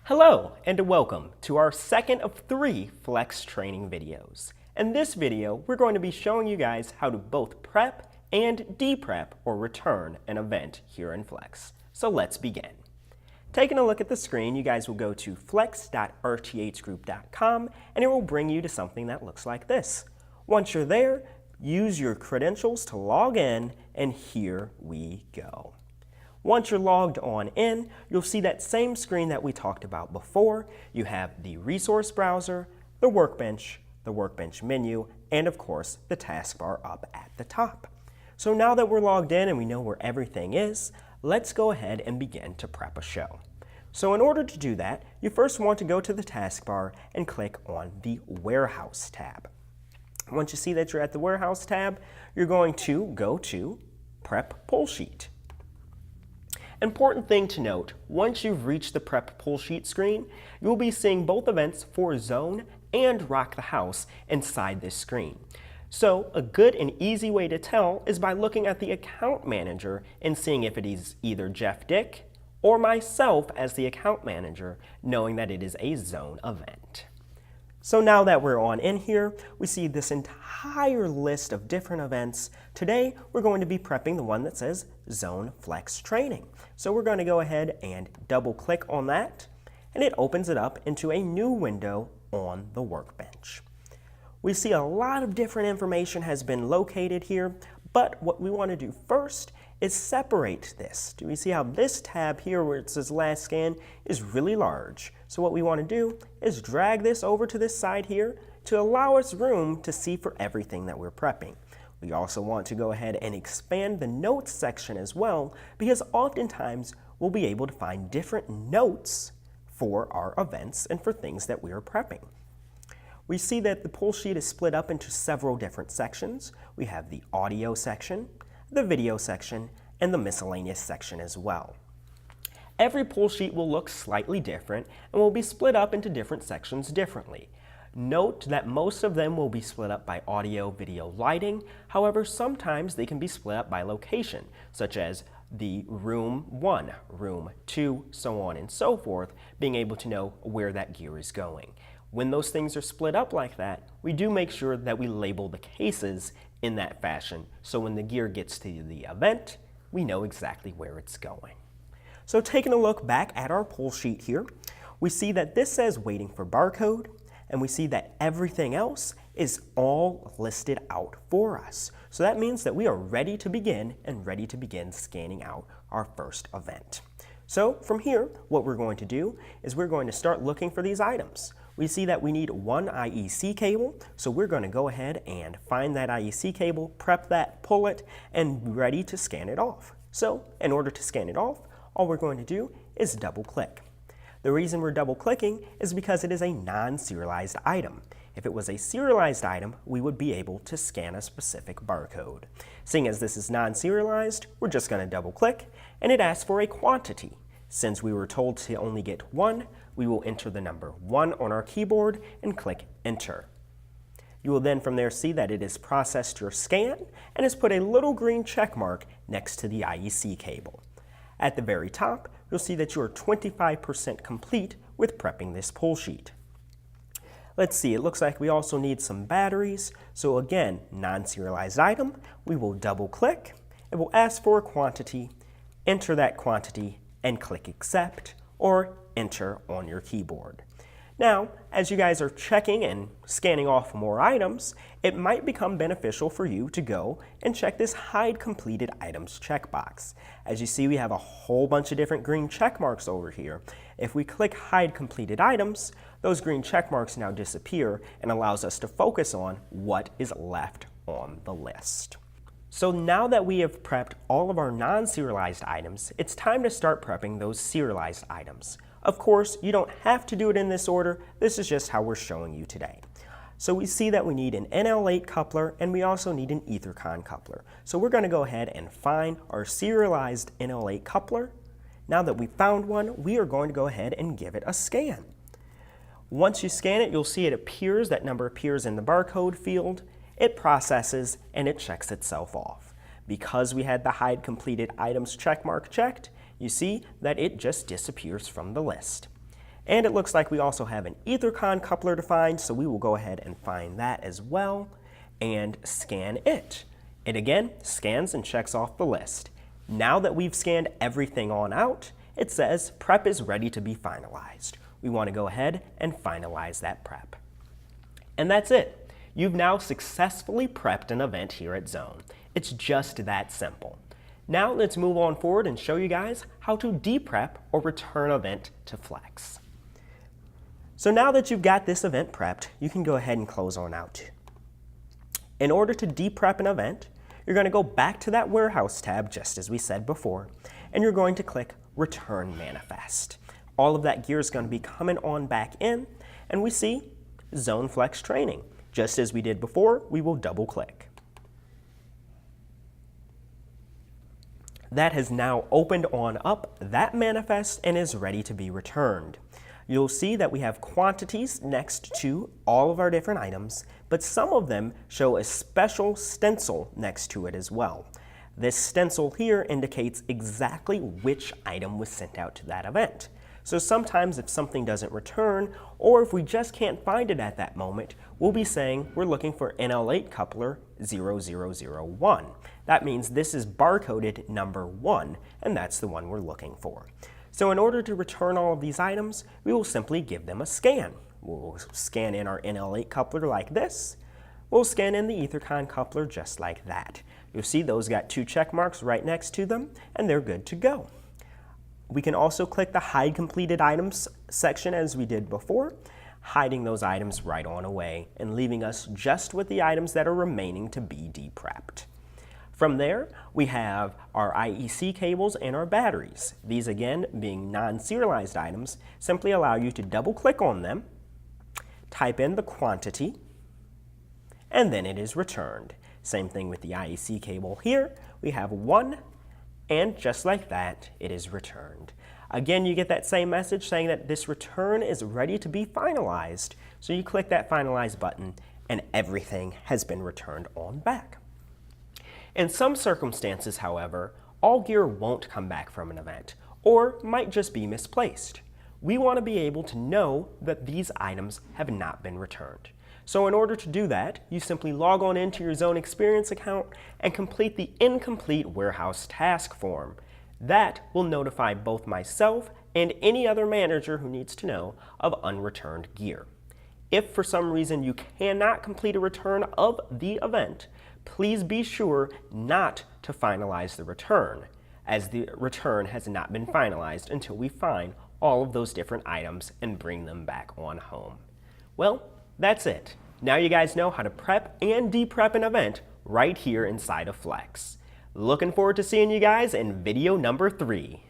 Hello and welcome to our second of 3 Flex training videos. In this video, we're going to be showing you guys how to both prep and deprep or return an event here in Flex. So let's begin. Taking a look at the screen, you guys will go to flex.rthgroup.com and it will bring you to something that looks like this. Once you're there, use your credentials to log in, and here we go. Once you're logged on in, you'll see that same screen that we talked about before. You have the resource browser, the workbench menu, and of course the taskbar up at the top. So now that we're logged in and we know where everything is, let's go ahead and begin to prep a show. So in order to do that, you first want to go to the taskbar and click on the Warehouse tab. Once you see that you're at the Warehouse tab, you're going to go to Prep Pull Sheet. Important thing to note, once you've reached the Prep Pull Sheet screen, you will be seeing both events for Zone and Rock the House inside this screen. So a good and easy way to tell is by looking at the account manager and seeing if it is either Jeff Dick or myself as the account manager, knowing that it is a Zone event. So now that we're on in here, we see this entire list of different events. Today, we're going to be prepping the one that says Zone Flex Training. So we're going to go ahead and double click on that, and it opens it up into a new window on the workbench. We see a lot of different information has been located here, but what we want to do first is separate this. Do we see how this tab here where it says last scan is really large? So what we want to do is drag this over to this side here to allow us room to see for everything that we're prepping. We also want to go ahead and expand the notes section as well, because oftentimes we'll be able to find different notes for our events and for things that we are prepping. We see that the pull sheet is split up into several different sections. We have the audio section, the video section, and the miscellaneous section as well. Every pull sheet will look slightly different and will be split up into different sections differently. Note that most of them will be split up by audio, video, lighting. However, sometimes they can be split up by location, such as the room 1, room 2, so on and so forth, being able to know where that gear is going. When those things are split up like that, we do make sure that we label the cases in that fashion, so when the gear gets to the event, we know exactly where it's going. So taking a look back at our pull sheet here, we see that this says waiting for barcode, and we see that everything else is all listed out for us. So that means that we are ready to begin and ready to begin scanning out our first event. So from here, what we're going to do is we're going to start looking for these items. We see that we need one IEC cable, so we're going to go ahead and find that IEC cable, prep that, pull it, and be ready to scan it off. So in order to scan it off, all we're going to do is double click. The reason we're double clicking is because it is a non-serialized item. If it was a serialized item, we would be able to scan a specific barcode. Seeing as this is non-serialized, we're just going to double click, and it asks for a quantity. Since we were told to only get 1, we will enter the number 1 on our keyboard and click enter. You will then from there see that it has processed your scan and has put a little green check mark next to the IEC cable. At the very top, you'll see that you are 25% complete with prepping this pull sheet. Let's see, it looks like we also need some batteries. So again, non-serialized item, we will double click. It will ask for a quantity, enter that quantity, and click accept or enter on your keyboard. Now, as you guys are checking and scanning off more items, it might become beneficial for you to go and check this Hide Completed Items checkbox. As you see, we have a whole bunch of different green check marks over here. If we click Hide Completed Items, those green check marks now disappear and allows us to focus on what is left on the list. So now that we have prepped all of our non-serialized items, it's time to start prepping those serialized items. Of course, you don't have to do it in this order. This is just how we're showing you today. So we see that we need an NL8 coupler and we also need an EtherCon coupler. So we're going to go ahead and find our serialized NL8 coupler. Now that we found one, we are going to go ahead and give it a scan. Once you scan it, you'll see it appears, that number appears in the barcode field. It processes and it checks itself off. Because we had the hide completed items checkmark checked, you see that it just disappears from the list. And it looks like we also have an EtherCon coupler to find, so we will go ahead and find that as well and scan it. It again scans and checks off the list. Now that we've scanned everything on out, it says prep is ready to be finalized. We want to go ahead and finalize that prep. And that's it. You've now successfully prepped an event here at Zone. It's just that simple. Now let's move on forward and show you guys how to deprep or return event to Flex. So now that you've got this event prepped, you can go ahead and close on out. In order to deprep an event, you're going to go back to that warehouse tab, just as we said before, and you're going to click Return Manifest. All of that gear is going to be coming on back in, and we see Zone Flex Training. Just as we did before, we will double click. That has now opened on up that manifest and is ready to be returned. You'll see that we have quantities next to all of our different items, but some of them show a special stencil next to it as well. This stencil here indicates exactly which item was sent out to that event. So sometimes if something doesn't return, or if we just can't find it at that moment, we'll be saying we're looking for NL8 coupler 0001. That means this is barcoded number 1, and that's the one we're looking for. So in order to return all of these items, we will simply give them a scan. We'll scan in our NL8 coupler like this. We'll scan in the EtherCon coupler just like that. You'll see those got 2 check marks right next to them, and they're good to go. We can also click the Hide Completed Items section as we did before, hiding those items right on away and leaving us just with the items that are remaining to be deprepped. From there, we have our IEC cables and our batteries. These again, being non-serialized items, simply allow you to double-click on them, type in the quantity, and then it is returned. Same thing with the IEC cable here. We have 1, and just like that, it is returned. Again, you get that same message saying that this return is ready to be finalized. So you click that Finalize button, and everything has been returned on back. In some circumstances, however, all gear won't come back from an event, or might just be misplaced. We want to be able to know that these items have not been returned. So in order to do that, you simply log on into your Zone Experience account and complete the Incomplete Warehouse Task form. That will notify both myself and any other manager who needs to know of unreturned gear. If for some reason you cannot complete a return of the event, please be sure not to finalize the return, as the return has not been finalized until we find all of those different items and bring them back on home. Well, that's it. Now you guys know how to prep and deprep an event right here inside of Flex. Looking forward to seeing you guys in video number 3.